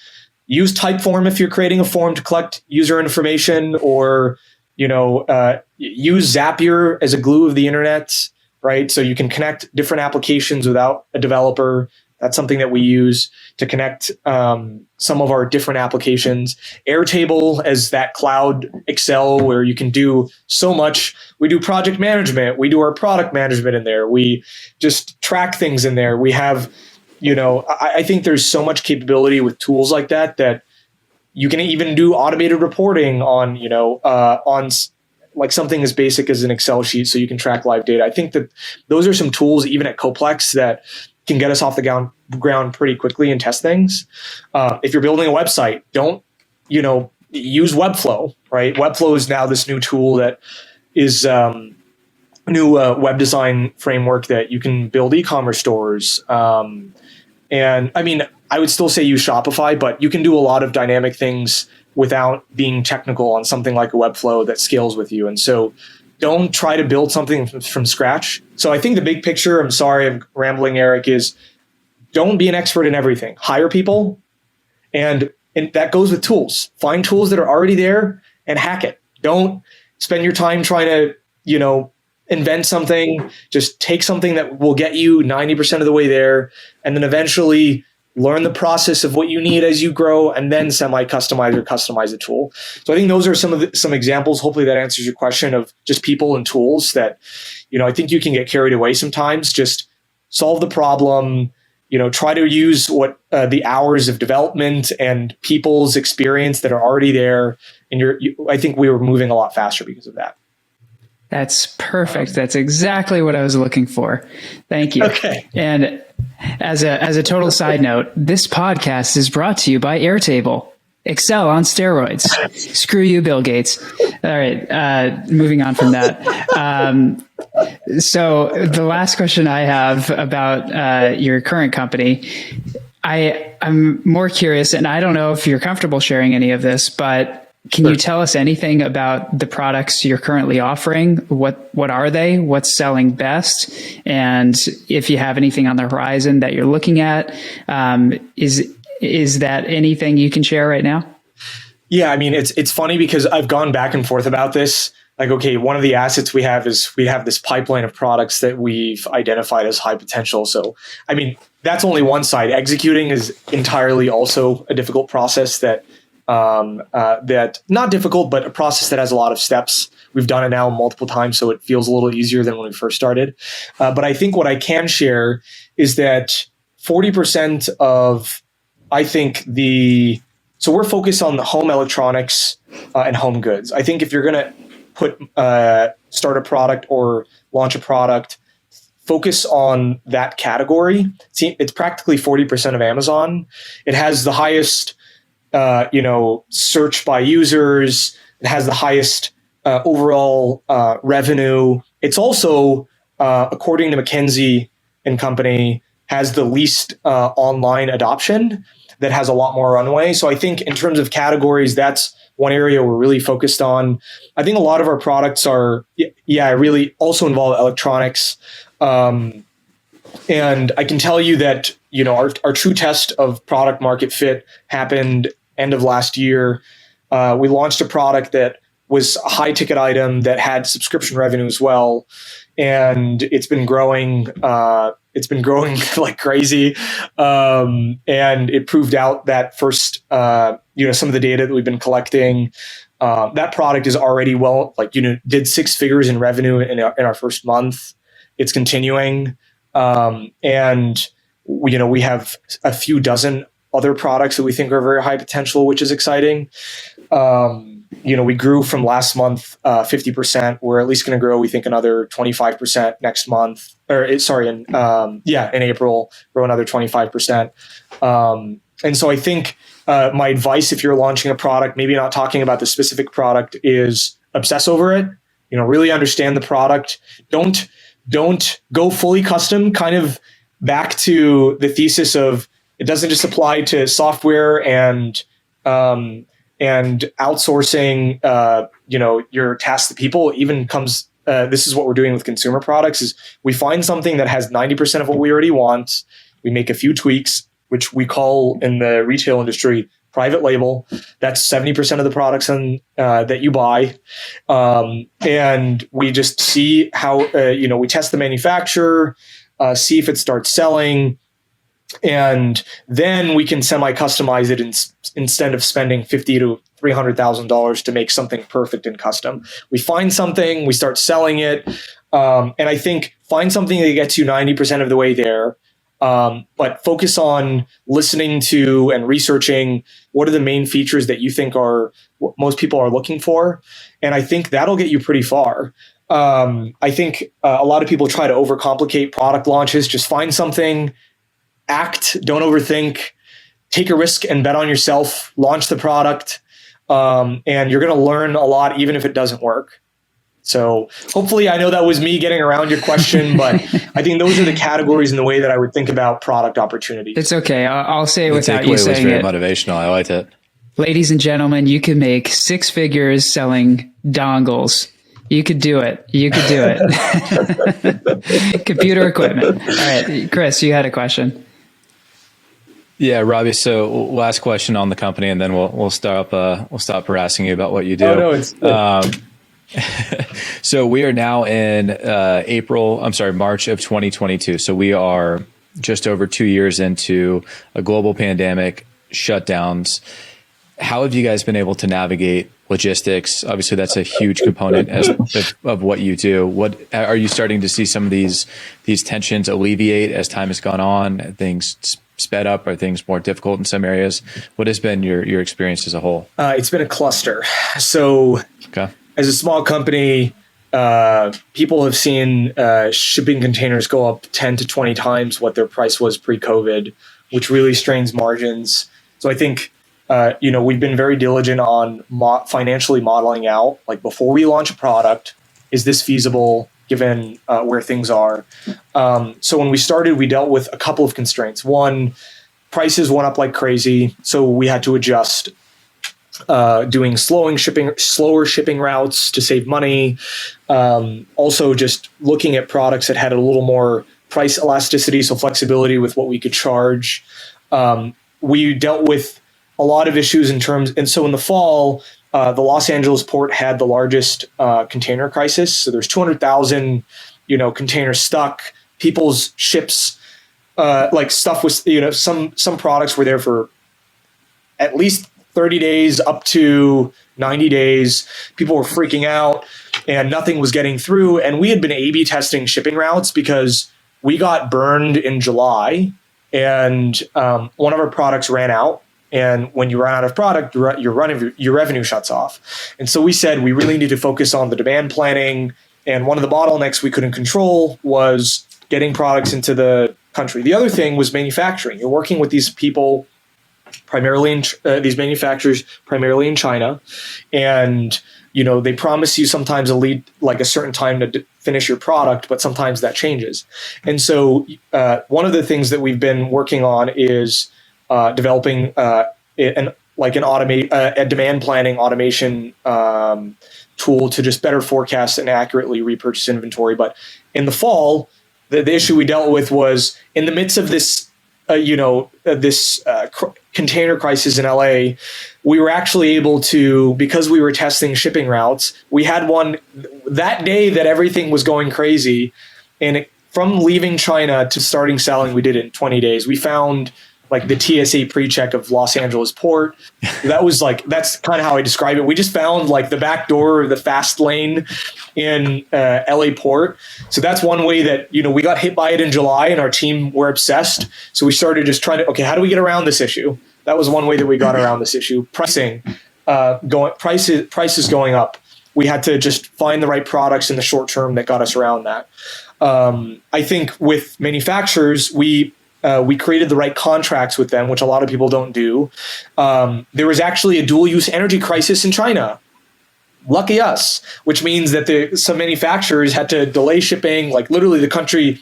use Typeform if you're creating a form to collect user information, or use Zapier as a glue of the internet, right? So you can connect different applications without a developer. That's something that we use to connect some of our different applications. Airtable as that cloud Excel where you can do so much. We do project management. We do our product management in there. We just track things in there. We have, I think there's so much capability with tools like that you can even do automated reporting on, on like something as basic as an Excel sheet so you can track live data. I think that those are some tools even at Coplex that can get us off the ground pretty quickly and test things. If you're building a website, don't, use Webflow, right? Webflow is now this new tool that is new web design framework that you can build e-commerce stores. And I mean, I would still say use Shopify, but you can do a lot of dynamic things without being technical on something like a Webflow that scales with you. And so don't try to build something from scratch. So I think the big picture, I'm sorry I'm rambling, Eric, is don't be an expert in everything. Hire people, and that goes with tools. Find tools that are already there and hack it. Don't spend your time trying to, invent something. Just take something that will get you 90% of the way there, and then eventually learn the process of what you need as you grow, and then semi-customize or customize the tool. So I think those are some examples. Hopefully that answers your question of just people and tools that, I think you can get carried away sometimes. Just solve the problem, try to use what the hours of development and people's experience that are already there. And I think we were moving a lot faster because of that. That's perfect. That's exactly what I was looking for. Thank you. Okay. And as a total side note, this podcast is brought to you by Airtable. Excel on steroids. Screw you, Bill Gates. All right. Moving on from that. So the last question I have about your current company, I'm more curious, and I don't know if you're comfortable sharing any of this, but can you tell us anything about the products you're currently offering? What are they? What's selling best? And if you have anything on the horizon that you're looking at, is that anything you can share right now? Yeah, I mean, it's funny because I've gone back and forth about this. Like, okay, one of the assets we have is we have this pipeline of products that we've identified as high potential. So, I mean, that's only one side. Executing is entirely also a difficult process that not difficult, but a process that has a lot of steps. We've done it now multiple times, so it feels a little easier than when we first started. But I think what I can share is that 40% of, so we're focused on the home electronics and home goods. I think if you're going to start a product or launch a product, focus on that category. See, it's practically 40% of Amazon. It has the highest search by users. It has the highest overall revenue. It's also, according to McKinsey and Company, has the least online adoption, that has a lot more runway. So I think in terms of categories, that's one area we're really focused on. I think a lot of our products are, really also involve electronics. And I can tell you that, our true test of product market fit happened end of last year. We launched a product that was a high ticket item that had subscription revenue as well. And it's been growing. It's been growing like crazy. And it proved out that first, some of the data that we've been collecting, that product is already did six figures in revenue in our first month. It's continuing. And we have a few dozen other products that we think are very high potential, which is exciting. We grew from last month 50%. We're at least going to grow, we think, another 25% next month. In April, grow another 25%. And so I think my advice, if you're launching a product, maybe not talking about the specific product, is obsess over it. Really understand the product. Don't go fully custom. Kind of back to the thesis of it doesn't just apply to software and outsourcing, your tasks to people. It even comes. This is what we're doing with consumer products: is we find something that has 90% of what we already want. We make a few tweaks, which we call in the retail industry private label. That's 70% of the products that you buy, and we just see how we test the manufacturer, see if it starts selling. And then we can semi-customize it instead of spending $50,000 to $300,000 to make something perfect and custom. We find something, we start selling it, and I think find something that gets you 90% of the way there. But focus on listening to and researching what are the main features that you think are what most people are looking for, and I think that'll get you pretty far. I think a lot of people try to overcomplicate product launches. Just find something. Act, don't overthink, take a risk and bet on yourself, launch the product, and you're going to learn a lot, even if it doesn't work. So hopefully, I know that was me getting around your question, but I think those are the categories in the way that I would think about product opportunities. It's okay. I'll say it the without you saying was very it. Motivational. I liked it. Ladies and gentlemen, you can make six figures selling dongles. You could do it. Computer equipment. All right, Chris, you had a question. Yeah, Robbie. So last question on the company, and then we'll stop harassing you about what you do. Oh, no, it's so we are now in March of 2022. So we are just over 2 years into a global pandemic, shutdowns. How have you guys been able to navigate logistics? Obviously, that's a huge component of what you do. What are you starting to see some of these tensions alleviate as time has gone on? Things sped up? Are things more difficult in some areas? What has been your experience as a whole? It's been a cluster. So as a small company, people have seen shipping containers go up 10 to 20 times what their price was pre-COVID, which really strains margins. So I think we've been very diligent on financially modeling out, like before we launch a product, is this feasible given where things are? So when we started, we dealt with a couple of constraints. One, prices went up like crazy, so we had to adjust, doing slower shipping routes to save money. Also just looking at products that had a little more price elasticity, so flexibility with what we could charge. We dealt with a lot of issues and so in the fall, the Los Angeles port had the largest container crisis. So there's 200,000, containers stuck. People's ships, stuff was, some products were there for at least 30 days up to 90 days. People were freaking out and nothing was getting through. And we had been A/B testing shipping routes because we got burned in July and one of our products ran out. And when you run out of product, your revenue shuts off. And so we said we really need to focus on the demand planning. And one of the bottlenecks we couldn't control was getting products into the country. The other thing was manufacturing. You're working with these people primarily in these manufacturers, primarily in China, and they promise you sometimes a lead, like a certain time to finish your product, but sometimes that changes. And so one of the things that we've been working on is developing a demand planning automation tool to just better forecast and accurately repurchase inventory. But in the fall, the issue we dealt with was in the midst of this container crisis in LA, we were actually able to, because we were testing shipping routes, we had one that day that everything was going crazy. And from leaving China to starting selling, we did it in 20 days. We found like the TSA pre-check of Los Angeles port. That's kind of how I describe it. We just found like the back door, the fast lane in LA port. So that's one way that, we got hit by it in July and our team were obsessed. So we started just trying to, how do we get around this issue? That was one way that we got around this issue. Prices going up. We had to just find the right products in the short term that got us around that. I think with manufacturers, we created the right contracts with them, which a lot of people don't do. There was actually a dual-use energy crisis in China. Lucky us, which means that some manufacturers had to delay shipping. Like literally, the country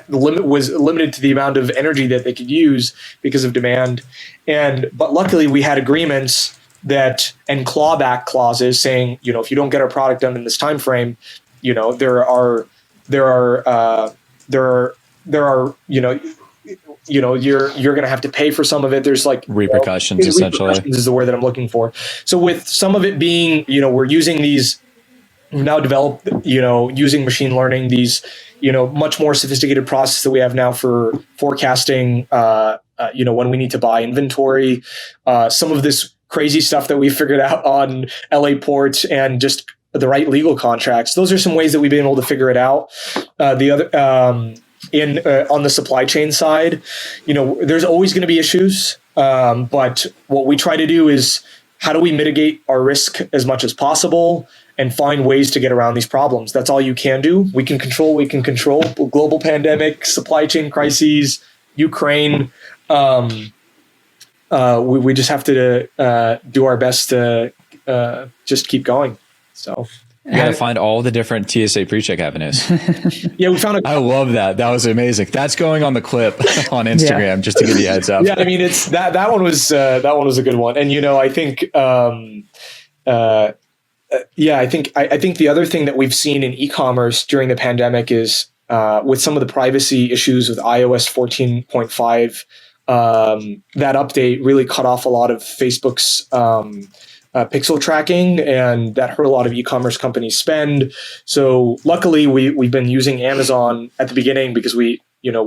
was limited to the amount of energy that they could use because of demand. But luckily, we had agreements and clawback clauses saying, if you don't get our product done in this time frame, there are you're going to have to pay for some of it. There's like repercussions, essentially. Repercussions is the word that I'm looking for. So with some of it being, we're using we've now developed, using machine learning, these, much more sophisticated process that we have now for forecasting, when we need to buy inventory, some of this crazy stuff that we figured out on LA ports and just the right legal contracts. Those are some ways that we've been able to figure it out. The other, on the supply chain side, there's always going to be issues. But what we try to do is how do we mitigate our risk as much as possible and find ways to get around these problems? That's all you can do. We can control global pandemic, supply chain crises, Ukraine. We just have to do our best to just keep going. So. You got to find all the different TSA pre-check avenues. Yeah, we found I love that. That was amazing. That's going on the clip on Instagram, just to give you a heads up. Yeah, I mean, it's that one was a good one. And I think I think the other thing that we've seen in e-commerce during the pandemic is with some of the privacy issues with iOS 14.5, that update really cut off a lot of Facebook's pixel tracking, and that hurt a lot of e-commerce companies' spend. So luckily, we've been using Amazon at the beginning because we're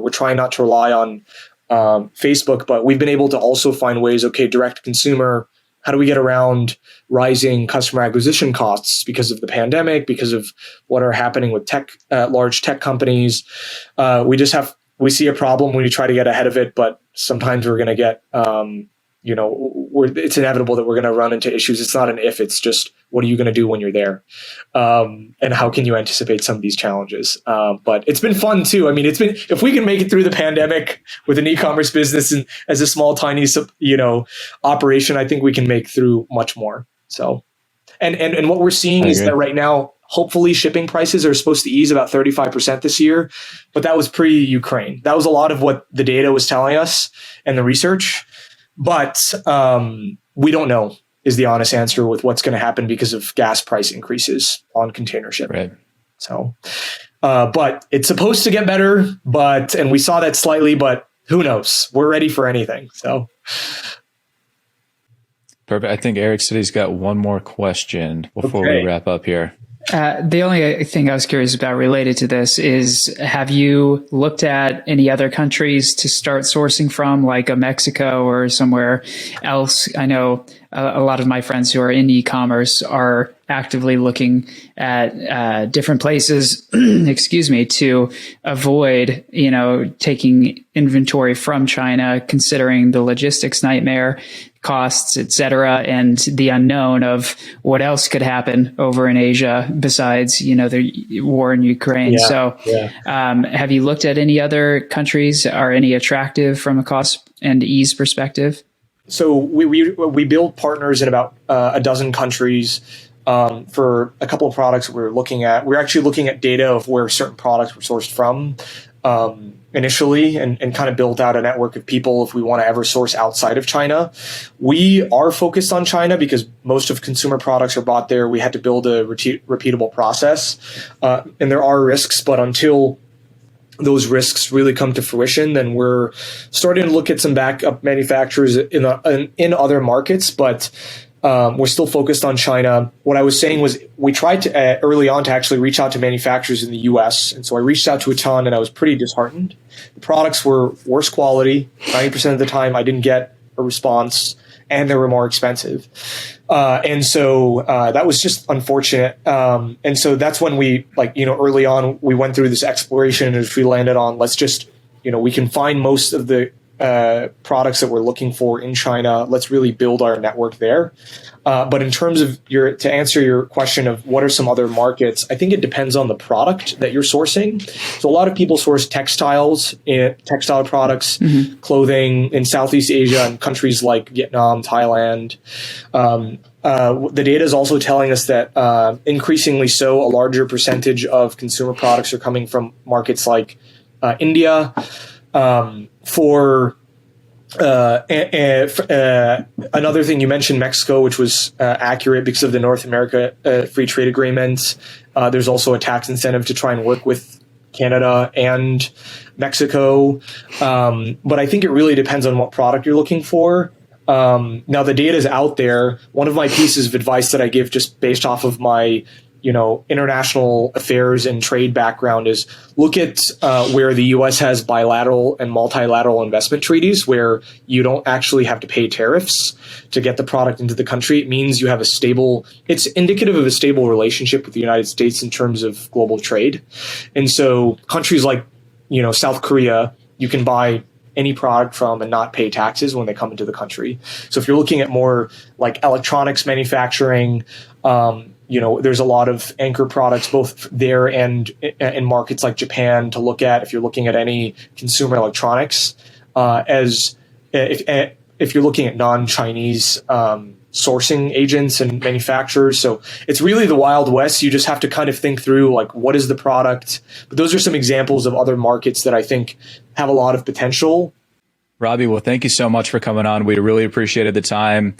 trying not to rely on Facebook, but we've been able to also find ways. Direct consumer. How do we get around rising customer acquisition costs because of the pandemic, because of what are happening with large tech companies? We see a problem when we try to get ahead of it, but sometimes we're going to get it's inevitable that we're going to run into issues. It's not an if, it's just what are you going to do when you're there? And how can you anticipate some of these challenges? But it's been fun too. I mean, if we can make it through the pandemic with an e-commerce business and as a small, tiny, operation, I think we can make through much more. So, and what we're seeing is that right now, hopefully shipping prices are supposed to ease about 35% this year, but that was pre-Ukraine. That was a lot of what the data was telling us and the research. But we don't know is the honest answer with what's going to happen because of gas price increases on container shipping. Right. So, but it's supposed to get better, and we saw that slightly, but who knows? We're ready for anything. So. Perfect. I think Eric said he's got one more question before we wrap up here. The only thing I was curious about related to this is, have you looked at any other countries to start sourcing from, like a Mexico or somewhere else? I know a lot of my friends who are in e-commerce are actively looking at different places, excuse me, to avoid, taking inventory from China, considering the logistics nightmare, costs, et cetera, and the unknown of what else could happen over in Asia besides, the war in Ukraine. Have you looked at any other countries? Are any attractive from a cost and ease perspective? So we build partners in about a dozen countries. For a couple of products we're looking at, we're actually looking at data of where certain products were sourced from initially, and kind of built out a network of people if we want to ever source outside of China. We are focused on China because most of consumer products are bought there. We had to build a repeatable process, and there are risks, but until those risks really come to fruition, then we're starting to look at some backup manufacturers in other markets, but we're still focused on China. What I was saying was we tried to early on to actually reach out to manufacturers in the US. And so I reached out to a ton and I was pretty disheartened. The products were worse quality. 90% of the time I didn't get a response, and they were more expensive. And so that was just unfortunate. And so that's when we, early on, we went through this exploration and we landed on, let's just, we can find most of the products that we're looking for in China. Let's really build our network there. But in terms of to answer your question of what are some other markets, I think it depends on the product that you're sourcing. So a lot of people source textile products, clothing in Southeast Asia and countries like Vietnam, Thailand. The data is also telling us that increasingly so, a larger percentage of consumer products are coming from markets like India. Another thing, you mentioned Mexico, which was accurate because of the North America Free Trade Agreement. There's also a tax incentive to try and work with Canada and Mexico. But I think it really depends on what product you're looking for. Now, the data is out there. One of my pieces of advice that I give just based off of my international affairs and trade background is look at where the U.S. has bilateral and multilateral investment treaties where you don't actually have to pay tariffs to get the product into the country. It means you have it's indicative of a stable relationship with the United States in terms of global trade. And so countries like, South Korea, you can buy any product from and not pay taxes when they come into the country. So if you're looking at more like electronics manufacturing, there's a lot of anchor products both there and in markets like Japan to look at if you're looking at any consumer electronics. If you're looking at non-Chinese sourcing agents and manufacturers. So it's really the Wild West. You just have to kind of think through what is the product. But those are some examples of other markets that I think have a lot of potential. Robby, well, thank you so much for coming on. We really appreciated the time.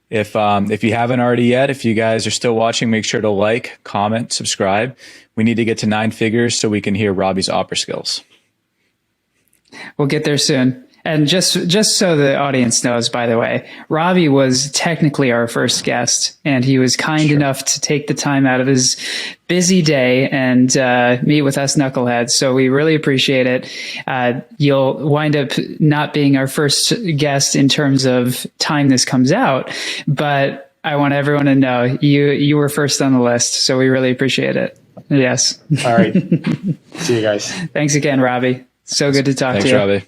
If you haven't already yet, if you guys are still watching, make sure to like, comment, subscribe. We need to get to 9 figures so we can hear Robby's opera skills. We'll get there soon. And just so the audience knows, by the way, Robby was technically our first guest, and he was kind enough to take the time out of his busy day and meet with us knuckleheads. So we really appreciate it. You'll wind up not being our first guest in terms of time this comes out, but I want everyone to know you were first on the list. So we really appreciate it. Yes. All right. See you guys. Thanks again, Robby. So good to talk to you. Thanks, Robby.